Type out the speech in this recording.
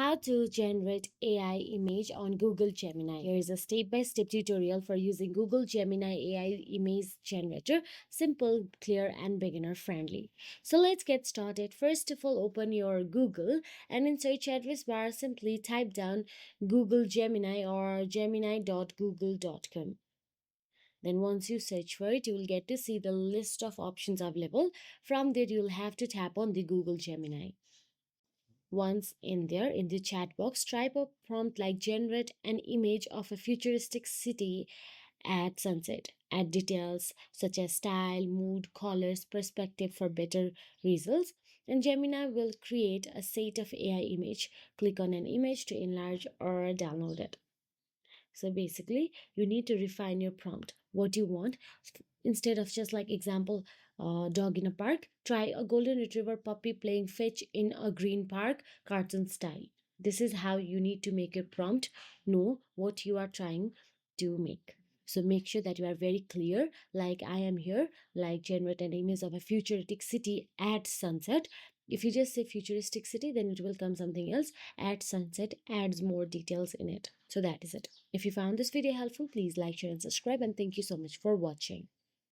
How to generate AI image on Google Gemini. Here is a step-by-step tutorial for using Google Gemini AI Image Generator. Simple, clear, and beginner-friendly. So let's get started. First of all, open your Google and in search address bar, simply type down Google Gemini or gemini.google.com. Then once you search for it, you will get to see the list of options available. From there, you'll have to tap on the Google Gemini. Once in there, in the chat box, type a prompt like generate an image of a futuristic city at sunset. Add details such as style, mood, colors, perspective for better results. And Gemini will create a set of AI image. Click on an image to enlarge or download it. So basically, you need to refine your prompt. What you want, instead of just like example, dog in a park, try a golden retriever puppy playing fetch in a green park, cartoon style. This is how you need to make your prompt know what you are trying to make. So make sure that you are very clear, like I am here, like generate an image of a futuristic city at sunset. If you just say futuristic city, then it will come something else. At sunset adds more details in it. So that is it. If you found this video helpful, please like, share, and subscribe. And thank you so much for watching.